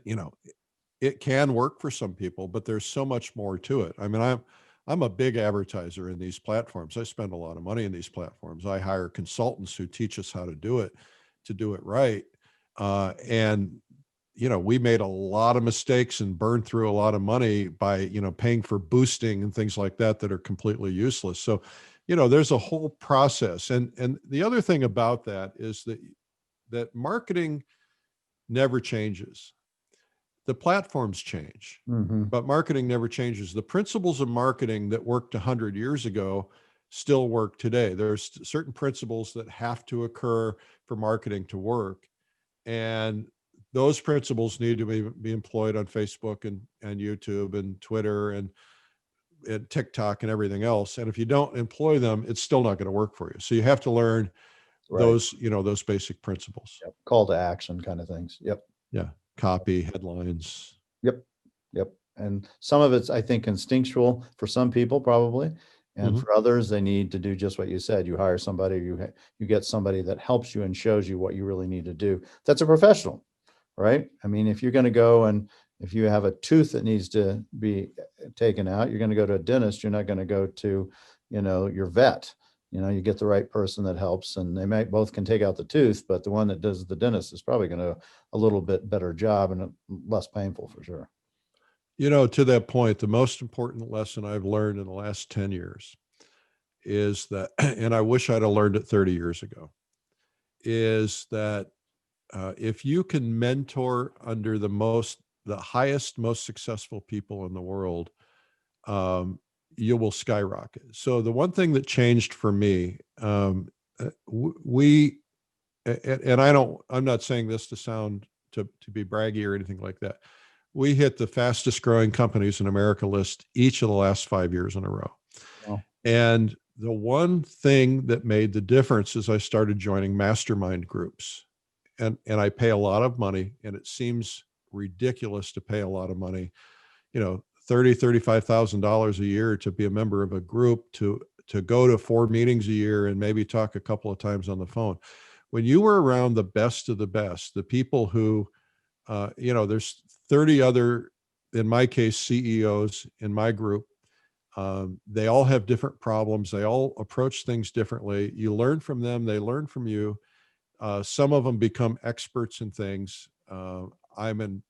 it can work for some people, but there's so much more to it. I mean, I'm a big advertiser in these platforms. I spend a lot of money in these platforms. I hire consultants who teach us how to do it right. And we made a lot of mistakes and burned through a lot of money by, paying for boosting and things like that are completely useless. So, there's a whole process. And the other thing about that is that marketing never changes. The platforms change, but marketing never changes. The principles of marketing that worked 100 years ago still work today. There's certain principles that have to occur for marketing to work. And those principles need to be employed on Facebook and YouTube and Twitter and TikTok and everything else. And if you don't employ them, it's still not going to work for you. So you have to learn those basic principles. Yep. Call to action kind of things. Yep. Yeah. Copy, headlines. Yep. And some of it's, I think, instinctual for some people probably. And for others, they need to do just what you said. You hire somebody, you get somebody that helps you and shows you what you really need to do. That's a professional, right? I mean, if you're going to go and if you have a tooth that needs to be taken out, you're going to go to a dentist. You're not going to go to, your vet. You get the right person that helps, and they both can take out the tooth, but the one that does the dentist is probably going to do a little bit better job and less painful for sure. To that point, the most important lesson I've learned in the last 10 years is that, and I wish I'd have learned it 30 years ago, is that if you can mentor under the highest, most successful people in the world, you will skyrocket. So the one thing that changed for me, I'm not saying this to sound to be braggy or anything like that. We hit the fastest growing companies in America list each of the last 5 years in a row. Wow. And the one thing that made the difference is I started joining mastermind groups, and I pay a lot of money, and it seems ridiculous to pay a lot of money, $35,000 a year to be a member of a group, to go to 4 meetings a year and maybe talk a couple of times on the phone. When you were around the best of the best, the people who, there's 30 other, in my case, CEOs in my group. They all have different problems. They all approach things differently. You learn from them. They learn from you. Some of them become experts in things. I'm in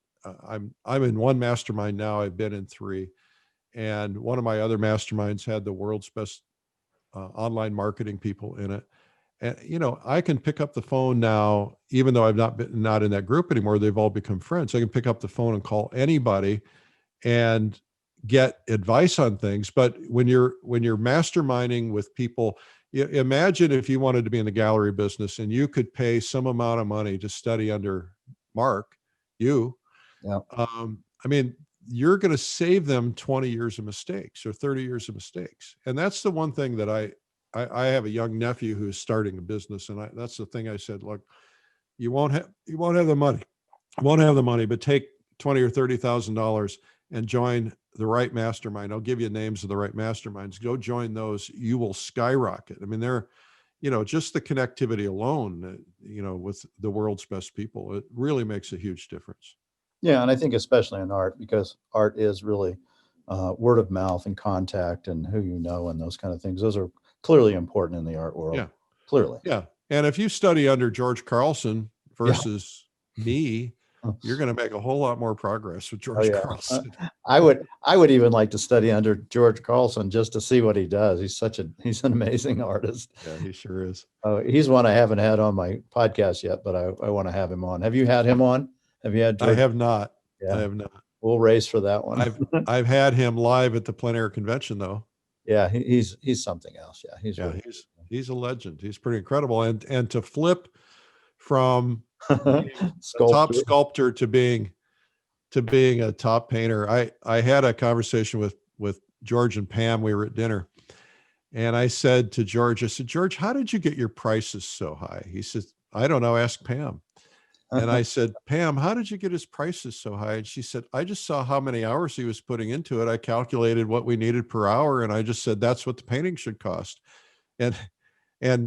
one mastermind now. I've been in 3, and one of my other masterminds had the world's best online marketing people in it. And I can pick up the phone now, even though I've not in that group anymore. They've all become friends. I can pick up the phone and call anybody and get advice on things. But when you're masterminding with people, imagine if you wanted to be in the gallery business and you could pay some amount of money to study under Mark, you're going to save them 20 years of mistakes or 30 years of mistakes. And that's the one thing that I have a young nephew who's starting a business. And that's the thing I said, look, you won't have the money, but take $20,000 or $30,000 and join the right mastermind. I'll give you names of the right masterminds. Go join those. You will skyrocket. I mean, they're, just the connectivity alone, with the world's best people, it really makes a huge difference. Yeah. And I think especially in art, because art is really word of mouth and contact and who and those kind of things. Those are clearly important in the art world. Yeah. Clearly. Yeah. And if you study under George Carlson versus me, you're going to make a whole lot more progress with George Carlson. I would even like to study under George Carlson just to see what he does. He's an amazing artist. Yeah, he sure is. He's one I haven't had on my podcast yet, but I want to have him on. Have you had him on? Have you had George? I have not. Yeah. I have not. We'll race for that one. I've had him live at the plein air convention though. Yeah, he's something else. Yeah, he's a legend. He's pretty incredible. And to flip from being a top sculptor to being a top painter. I had a conversation with George and Pam. We were at dinner, and I said to George, George, how did you get your prices so high? He said, I don't know, ask Pam. And I said, Pam, how did you get his prices so high? And she said, I just saw how many hours he was putting into it. I calculated what we needed per hour. And I just said, that's what the painting should cost. And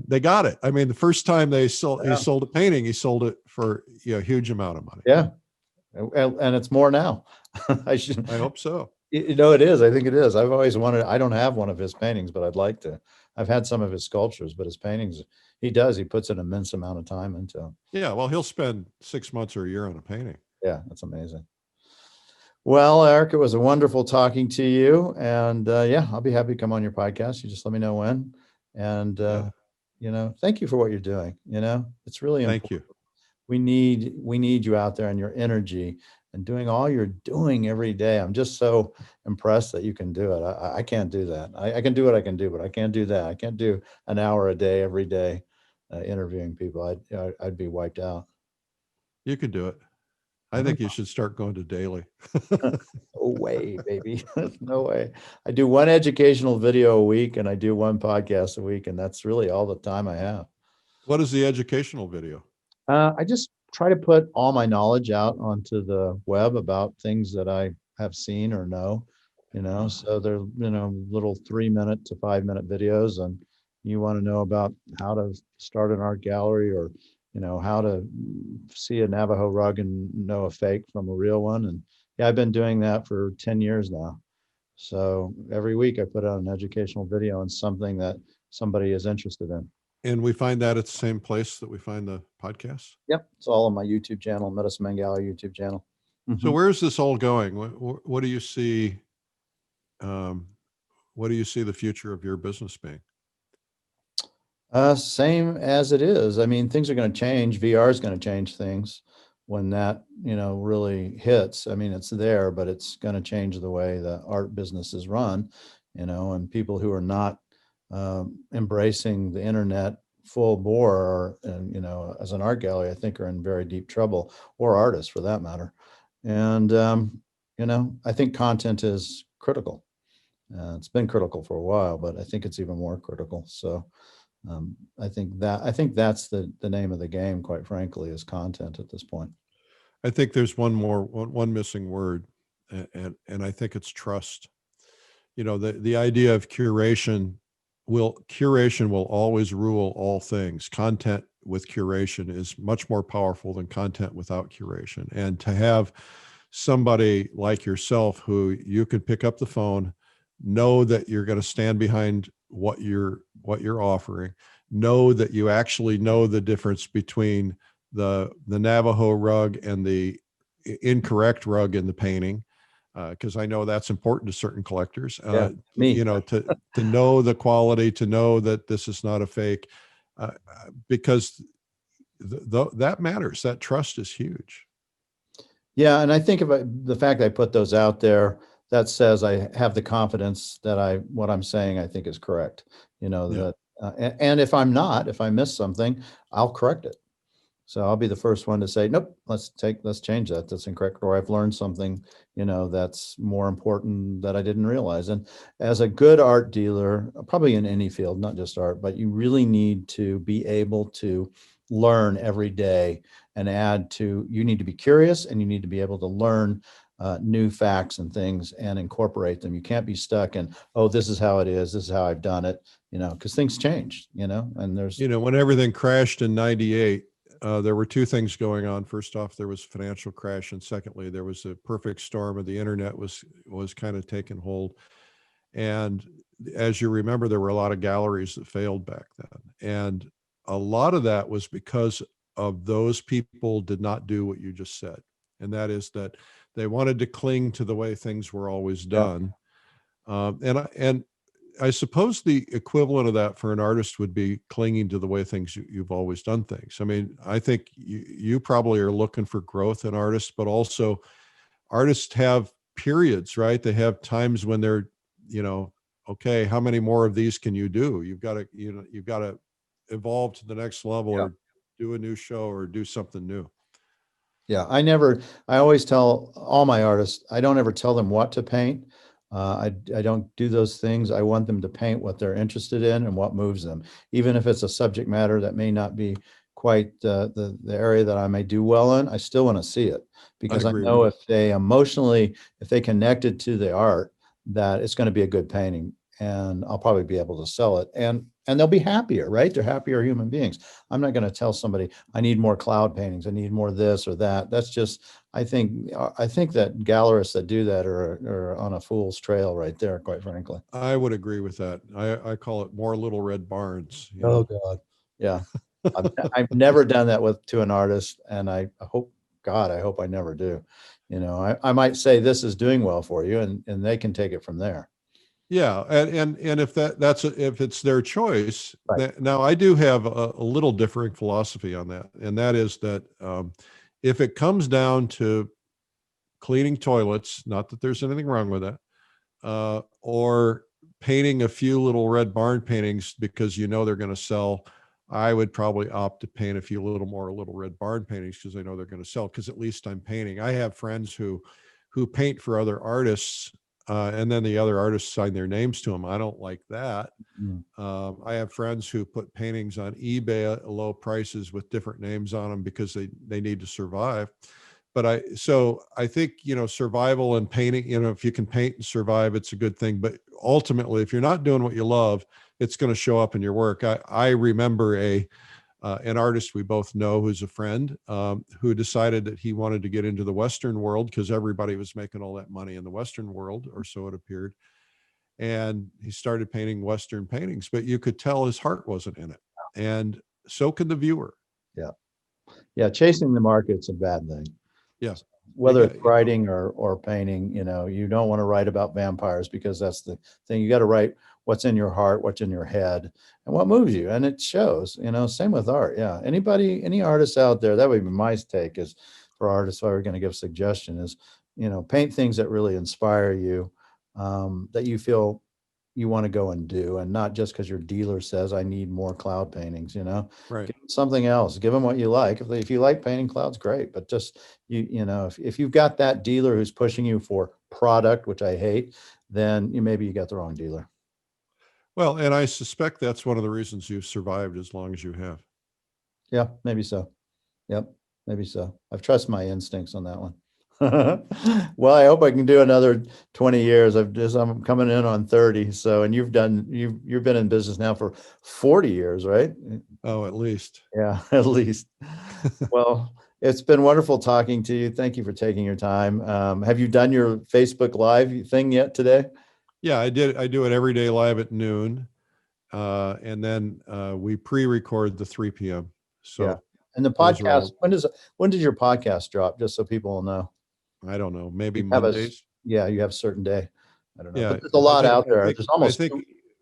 they got it. I mean, the first time he sold a painting, he sold it for a huge amount of money. Yeah. And it's more now. I hope so. You know, it is. I think it is. I've always wanted, I don't have one of his paintings, but I'd like to. I've had some of his sculptures, but his paintings, he puts an immense amount of time into them. Yeah, well, he'll spend 6 months or a year on a painting. Yeah, that's amazing. Well, Eric, it was a wonderful talking to you. And yeah, I'll be happy to come on your podcast. You just let me know when. And, Yeah, thank you for what you're doing. It's really thank important. you. We need you out there and your energy and doing all you're doing every day. I'm just so impressed that you can do it. I can't do that. I can do what I can do, but I can't do that. I can't do an hour a day every day interviewing people. I'd be wiped out. You can do it. I I don't think you should start going to daily. know. No way, baby. No way. I do one educational video a week and I do one podcast a week, and that's really all the time I have. What is the educational video? I just try to put all my knowledge out onto the web about things that I have seen or know, so they're, little 3 minute to 5 minute videos. And you want to know about how to start an art gallery, or, how to see a Navajo rug and know a fake from a real one. And yeah, I've been doing that for 10 years now. So every week I put out an educational video on something that somebody is interested in. And we find that at the same place that we find the podcasts. Yep, it's all on my YouTube channel, Medicine Man Gallery YouTube channel. So Mhm. where's this all going? What do you see? What do you see the future of your business being? Same as it is. I mean, things are going to change. VR is going to change things when that, really hits. I mean, it's there, but it's going to change the way the art business is run, and people who are not embracing the internet full bore, and, as an art gallery, I think are in very deep trouble, or artists for that matter. And, I think content is critical. It's been critical for a while, but I think it's even more critical. So, I think that's the name of the game, quite frankly, is content at this point. I think there's one missing word, and I think it's trust. The idea of curation will always rule all things. Content with curation is much more powerful than content without curation. And to have somebody like yourself who you can pick up the phone, know that you're going to stand behind what you're offering, know that you actually know the difference between the Navajo rug and the incorrect rug in the painting, because I know that's important to certain collectors. Yeah, me. To know the quality, to know that this is not a fake, because that matters. That trust is huge. Yeah, and I think the fact I put those out there, that says I have the confidence that what I'm saying I think is correct. Yeah. And if I miss something, I'll correct it. So I'll be the first one to say, nope, let's change that. That's incorrect. Or I've learned something, that's more important that I didn't realize. And as a good art dealer, probably in any field, not just art, but you really need to be able to learn every day and you need to be curious, and you need to be able to learn new facts and things and incorporate them. You can't be stuck in, oh, this is how it is. This is how I've done it, because things change, and there's, When everything crashed in 98, there were two things going on. First off, there was financial crash. And secondly, there was a perfect storm of the internet was kind of taking hold. And as you remember, there were a lot of galleries that failed back then. And a lot of that was because of those people did not do what you just said. And that is that they wanted to cling to the way things were always yeah, done. And I suppose the equivalent of that for an artist would be clinging to the way you've always done things. I mean, I think you probably are looking for growth in artists, but also artists have periods, right? They have times when they're, okay, how many more of these can you do? You've got to evolve to the next level, yeah. or do a new show, or do something new. Yeah, I always tell all my artists, I don't ever tell them what to paint. I don't do those things. I want them to paint what they're interested in and what moves them, even if it's a subject matter that may not be quite the area that I may do well in. I still want to see it, I because I agree with know you. if they connected to the art, that it's going to be a good painting. and I'll probably be able to sell it, and they'll be happier, right? They're happier human beings. I'm not going to tell somebody I need more cloud paintings, I need more this or that. That's just, I think that gallerists that do that are on a fool's trail right there, quite frankly. I would agree with that. I call it more little red barns. Oh God. Yeah. I've never done that to an artist, and I hope, God, I hope I never do. I might say this is doing well for you, and they can take it from there. Yeah, and if if it's their choice, Right. now I do have a little differing philosophy on that, and that is that if it comes down to cleaning toilets, not that there's anything wrong with that, or painting a few little red barn paintings because they're going to sell, I would probably opt to paint a few little red barn paintings because I know they're going to sell, because at least I'm painting. I have friends who paint for other artists, and then the other artists sign their names to them. I don't like that. Mm. I have friends who put paintings on eBay at low prices with different names on them because they need to survive. But I think, survival and painting, if you can paint and survive, it's a good thing. But ultimately, if you're not doing what you love, it's going to show up in your work. I remember an artist we both know who's a friend, who decided that he wanted to get into the Western world because everybody was making all that money in the Western world, or so it appeared. And he started painting Western paintings, but you could tell his heart wasn't in it. And so can the viewer. Yeah. Yeah. Chasing the market's a bad thing. Yeah. Whether it's writing or painting, you don't want to write about vampires, because that's the thing. You got to write what's in your heart, what's in your head, and what moves you. And it shows, same with art. Yeah. Any artists out there, that would be my take, is for artists, if I were going to give a suggestion, is, paint things that really inspire you, that you feel you want to go and do, and not just because your dealer says I need more cloud paintings. Right. Give them something else, give them what you like. If you like painting clouds, great, but just if you've got that dealer who's pushing you for product, which I hate, then maybe you got the wrong dealer. Well, and I suspect that's one of the reasons you've survived as long as you have. Yeah, maybe so. Yep, maybe so. I've trusted my instincts on that one. Well, I hope I can do another 20 years. I'm coming in on 30. So, and you've been in business now for 40 years, right? Oh, at least. Yeah, at least. Well, it's been wonderful talking to you. Thank you for taking your time. Have you done your Facebook Live thing yet today? Yeah, I did. I do it every day live at noon. And then we pre-record the 3 p.m. So yeah. And the podcast, when does your podcast drop? Just so people will know. I don't know, maybe You Mondays. you have a certain day. I don't know. Yeah, But there's a lot out there. I There's almost think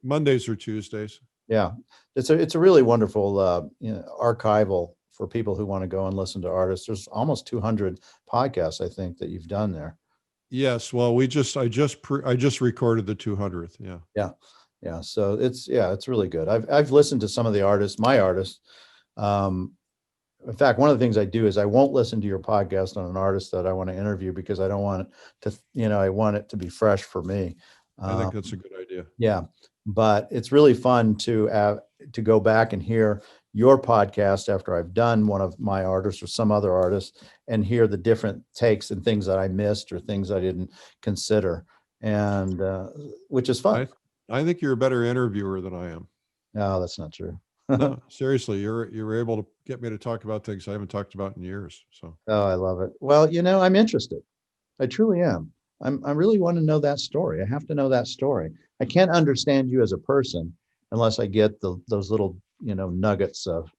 Mondays or Tuesdays. Yeah. It's a really wonderful archival for people who want to go and listen to artists. There's almost 200 podcasts, I think, that you've done there. Yes. Well, I just recorded the 200th. Yeah. Yeah. Yeah. So it's really good. I've listened to some of the artists, my artists. In fact, one of the things I do is I won't listen to your podcast on an artist that I want to interview, because I don't want it to, I want it to be fresh for me. I think that's a good idea. Yeah. But it's really fun to go back and hear your podcast after I've done one of my artists or some other artist, and hear the different takes and things that I missed or things I didn't consider, and which is fun. I think you're a better interviewer than I am. No, that's not true. No, seriously, you're able to get me to talk about things I haven't talked about in years. So. Oh, I love it. Well, I'm interested. I truly am. I really want to know that story. I have to know that story. I can't understand you as a person unless I get those little, nuggets of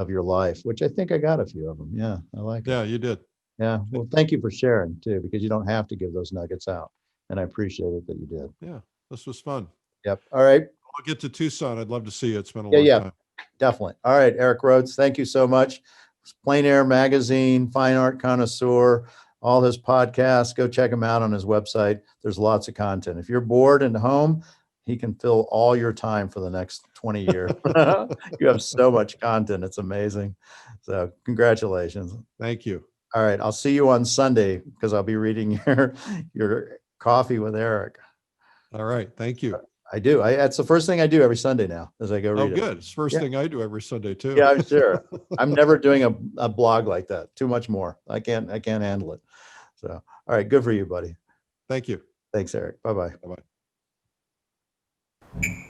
your life, which I think I got a few of them. Yeah, I like it. Yeah, you did. Yeah. Well, thank you for sharing too, because you don't have to give those nuggets out. And I appreciate it that you did. Yeah, this was fun. Yep. All right. I'll get to Tucson. I'd love to see you. It's been a long time. Definitely. All right, Eric Rhoads, thank you so much. Plein Air Magazine, Fine Art Connoisseur, all his podcasts. Go check him out on his website. There's lots of content. If you're bored and home, he can fill all your time for the next 20 years. You have so much content. It's amazing. So congratulations. Thank you. All right. I'll see you on Sunday, because I'll be reading your Coffee with Eric. All right. Thank you. I do. That's the first thing I do every Sunday now, as I go read it. Oh, good. It's the first thing I do every Sunday too. Yeah, I'm sure. I'm never doing a blog like that. Too much more. I can't handle it. So, all right. Good for you, buddy. Thank you. Thanks, Eric. Bye-bye. Bye-bye.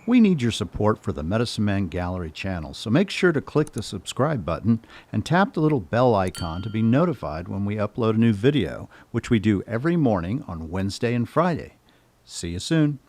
We need your support for the Medicine Man Gallery channel, so make sure to click the subscribe button and tap the little bell icon to be notified when we upload a new video, which we do every morning on Wednesday and Friday. See you soon.